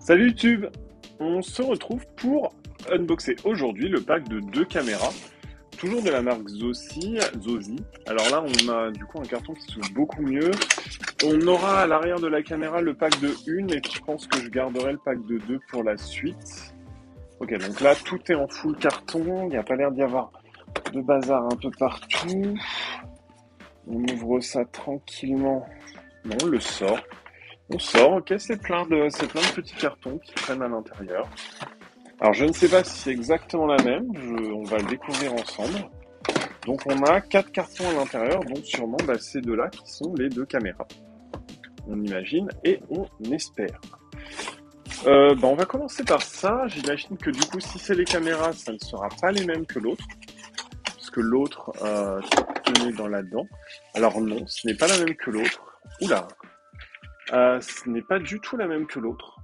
Salut YouTube! On se retrouve pour unboxer aujourd'hui le pack de 2 caméras, toujours de la marque Zosi. Alors là, on a du coup un carton qui s'ouvre beaucoup mieux. On aura à l'arrière de la caméra le pack de 1 et je pense que je garderai le pack de 2 pour la suite. Ok, donc là, tout est en full carton. Il n'y a pas l'air d'y avoir de bazar un peu partout. On ouvre ça tranquillement. Non, on le sort. On sort, ok, c'est plein de petits cartons qui traînent à l'intérieur. Alors je ne sais pas si c'est exactement la même, on va le découvrir ensemble. Donc on a 4 cartons à l'intérieur, donc sûrement ces deux-là qui sont les 2 caméras. On imagine et on espère. On va commencer par ça. J'imagine que du coup si c'est les caméras, ça ne sera pas les mêmes que l'autre. Parce que l'autre tenait dans là-dedans. Alors non, ce n'est pas la même que l'autre. Oula! Ce n'est pas du tout la même que l'autre.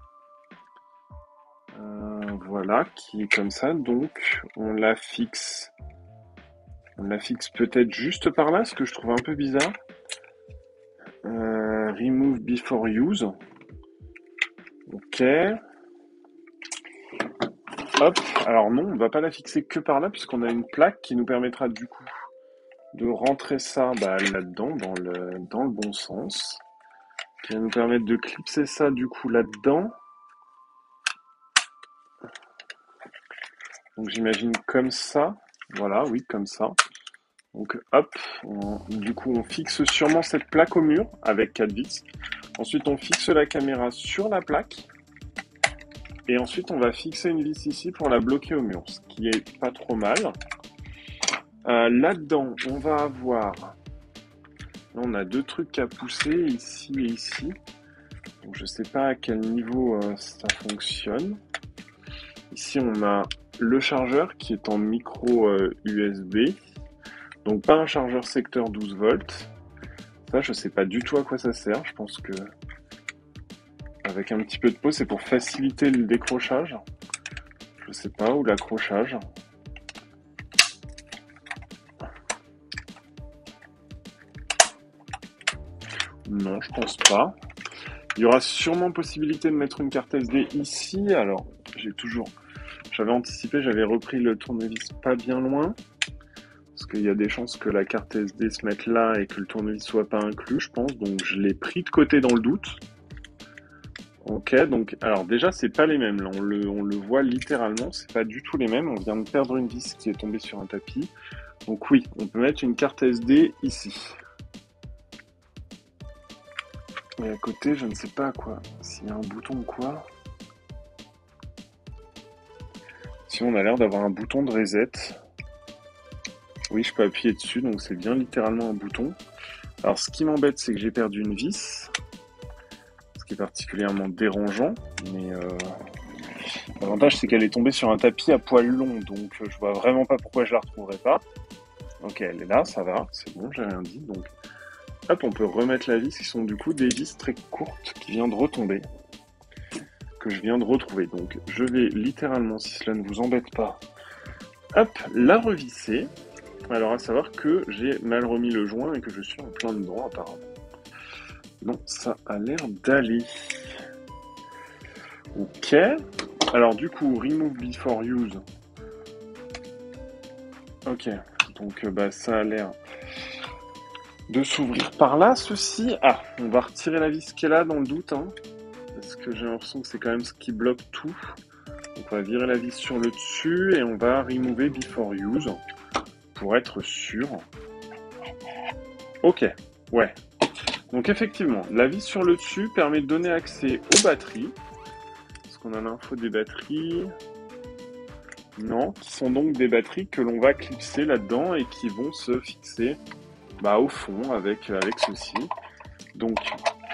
Voilà, qui est comme ça. Donc, on la fixe. On la fixe peut-être juste par là, ce que je trouve un peu bizarre. Remove before use. Ok. Hop. Alors non, on va pas la fixer que par là, puisqu'on a une plaque qui nous permettra du coup de rentrer ça là-dedans, dans le bon sens. Qui va nous permettre de clipser ça du coup là-dedans. Donc j'imagine comme ça. Voilà, oui, comme ça. Donc hop, du coup on fixe sûrement cette plaque au mur avec 4 vis. Ensuite on fixe la caméra sur la plaque. Et ensuite on va fixer une vis ici pour la bloquer au mur, ce qui est pas trop mal. Là-dedans on va avoir... Là, on a 2 trucs à pousser, ici et ici. Donc je sais pas à quel niveau ça fonctionne. Ici on a le chargeur qui est en micro USB. Donc pas un chargeur secteur 12 volts. Ça, je sais pas du tout à quoi ça sert. Je pense que avec un petit peu de peau, c'est pour faciliter le décrochage. Je sais pas, ou l'accrochage. Non, je pense pas. Il y aura sûrement possibilité de mettre une carte SD ici. Alors, j'avais anticipé, j'avais repris le tournevis pas bien loin. Parce qu'il y a des chances que la carte SD se mette là et que le tournevis soit pas inclus, je pense. Donc je l'ai pris de côté dans le doute. Ok, donc alors déjà c'est pas les mêmes. Là, on le voit littéralement, c'est pas du tout les mêmes. On vient de perdre une vis qui est tombée sur un tapis. Donc oui, on peut mettre une carte SD ici. Et à côté, je ne sais pas quoi. S'il y a un bouton ou quoi. Si on a l'air d'avoir un bouton de reset. Oui, je peux appuyer dessus, donc c'est bien littéralement un bouton. Alors, ce qui m'embête, c'est que j'ai perdu une vis, ce qui est particulièrement dérangeant, mais l'avantage, c'est qu'elle est tombée sur un tapis à poil long, donc je vois vraiment pas pourquoi je la retrouverai pas. Ok, elle est là, ça va, c'est bon, j'ai rien dit, donc hop, on peut remettre la vis, qui sont du coup des vis très courtes qui viennent de retomber, que je viens de retrouver. Donc, je vais littéralement, si cela ne vous embête pas, hop, la revisser. Alors, à savoir que j'ai mal remis le joint et que je suis en plein dedans, apparemment. Non, ça a l'air d'aller. Ok. Alors, du coup, remove before use. Ok. Donc, ça a l'air de s'ouvrir par là, ceci. Ah, on va retirer la vis qui est là, dans le doute, hein. Parce que j'ai l'impression que c'est quand même ce qui bloque tout. Donc, on va virer la vis sur le dessus et on va remover before use. Pour être sûr. Ok, ouais. Donc effectivement, la vis sur le dessus permet de donner accès aux batteries. Est-ce qu'on a l'info des batteries? Non, qui sont donc des batteries que l'on va clipser là-dedans et qui vont se fixer au fond avec ceci. Donc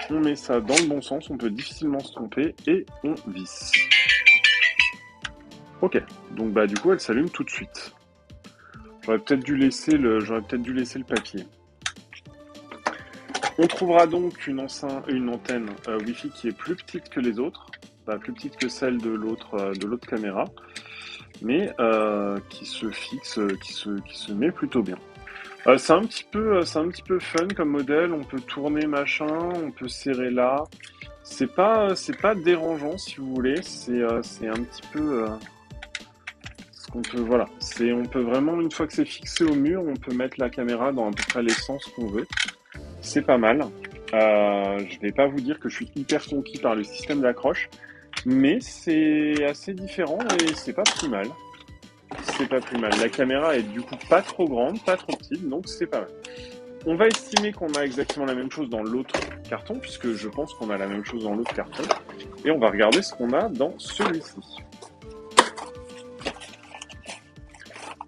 on met ça dans le bon sens, on peut difficilement se tromper et on visse. Ok, donc du coup elle s'allume tout de suite. J'aurais peut-être dû laisser le papier. On trouvera donc une antenne Wi-Fi qui est plus petite que les autres, plus petite que celle de l'autre caméra, mais qui se fixe, qui se met plutôt bien. C'est un petit peu fun comme modèle. On peut tourner machin, on peut serrer là. c'est pas dérangeant si vous voulez. C'est un petit peu ce qu'on peut, voilà. On peut vraiment, une fois que c'est fixé au mur, on peut mettre la caméra dans à peu près les sens qu'on veut. C'est pas mal. Je vais pas vous dire que je suis hyper conquis par le système d'accroche, mais c'est assez différent et c'est pas plus mal. C'est pas plus mal. La caméra est du coup pas trop grande, pas trop petite, donc c'est pas mal. On va estimer qu'on a exactement la même chose dans l'autre carton, puisque je pense qu'on a la même chose dans l'autre carton. Et on va regarder ce qu'on a dans celui-ci.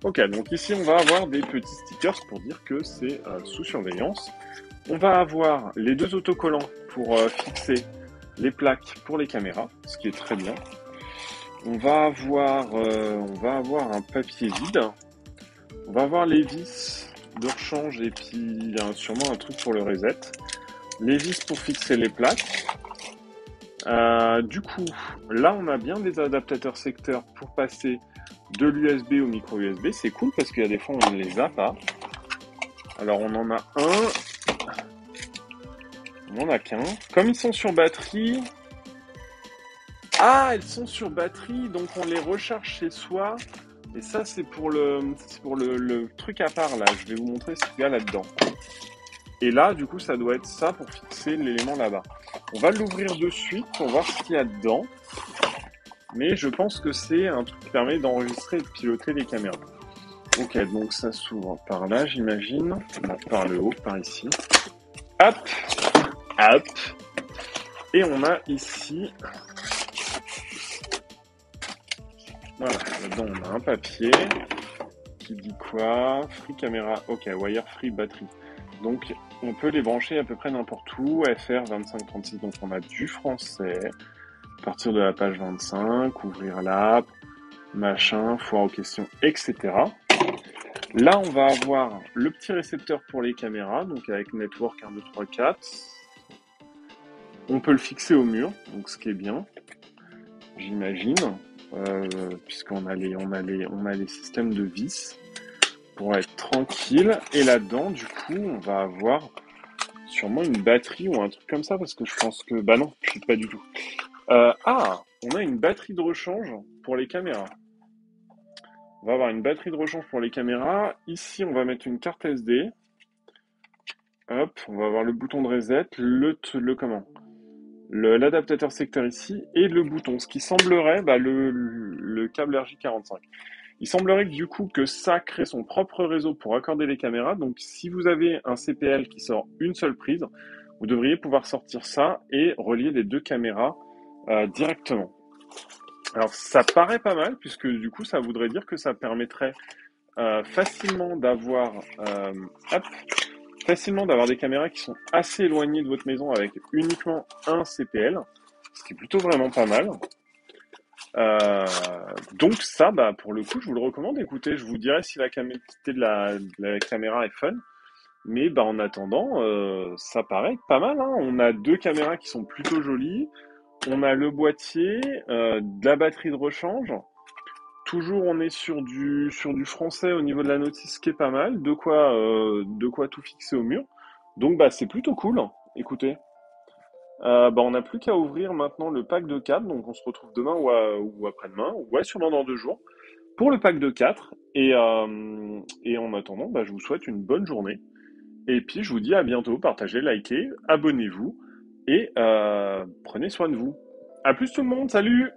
Ok, donc ici on va avoir des petits stickers pour dire que c'est sous surveillance. On va avoir les deux autocollants pour fixer les plaques pour les caméras, ce qui est très bien. On va avoir un papier vide. On va avoir les vis de rechange et puis sûrement un truc pour le reset. Les vis pour fixer les plaques. Du coup, là on a bien des adaptateurs secteurs pour passer de l'USB au micro USB. C'est cool parce qu'il y a des fois on ne les a pas. Alors on en a un. On en a qu'un. Comme ils sont sur batterie... Ah, elles sont sur batterie, donc on les recharge chez soi. Et ça, c'est pour le truc à part, là. Je vais vous montrer ce qu'il y a là-dedans. Et là, du coup, ça doit être ça pour fixer l'élément là-bas. On va l'ouvrir de suite pour voir ce qu'il y a dedans. Mais je pense que c'est un truc qui permet d'enregistrer et de piloter les caméras. Ok, donc ça s'ouvre par là, j'imagine. Par le haut, par ici. Hop, hop. Et on a ici... Voilà, là-dedans on a un papier qui dit quoi? Free caméra, ok, wire free batterie. Donc on peut les brancher à peu près n'importe où, FR 2536, donc on a du français, à partir de la page 25, ouvrir l'app, machin, foire aux questions, etc. Là on va avoir le petit récepteur pour les caméras, donc avec network 1, 2, 3, 4. On peut le fixer au mur, donc ce qui est bien, j'imagine. Puisqu'on a les systèmes de vis pour être tranquille. Et là-dedans, du coup, on va avoir sûrement une batterie ou un truc comme ça, parce que je pense que... Bah non, pas du tout. On a une batterie de rechange pour les caméras. On va avoir une batterie de rechange pour les caméras. Ici, on va mettre une carte SD. Hop, on va avoir le bouton de reset, l'adaptateur secteur ici, et le bouton, ce qui semblerait, le câble RJ45. Il semblerait que du coup que ça crée son propre réseau pour accorder les caméras, donc si vous avez un CPL qui sort une seule prise, vous devriez pouvoir sortir ça et relier les deux caméras directement. Alors ça paraît pas mal, puisque du coup ça voudrait dire que ça permettrait facilement d'avoir des caméras qui sont assez éloignées de votre maison avec uniquement un CPL, ce qui est plutôt vraiment pas mal. Donc ça, pour le coup, je vous le recommande. Écoutez, je vous dirai si la qualité de la caméra est fun. Mais en attendant, ça paraît pas mal, hein. On a deux caméras qui sont plutôt jolies. On a le boîtier, de la batterie de rechange. Toujours, on est sur du français au niveau de la notice, qui est pas mal. De quoi tout fixer au mur. Donc, c'est plutôt cool. Écoutez, on n'a plus qu'à ouvrir maintenant le pack de 4. Donc, on se retrouve demain ou après-demain. Ouais, sûrement dans 2 jours. Pour le pack de 4. Et en attendant, je vous souhaite une bonne journée. Et puis, je vous dis à bientôt. Partagez, likez, abonnez-vous. Et prenez soin de vous. À plus tout le monde. Salut!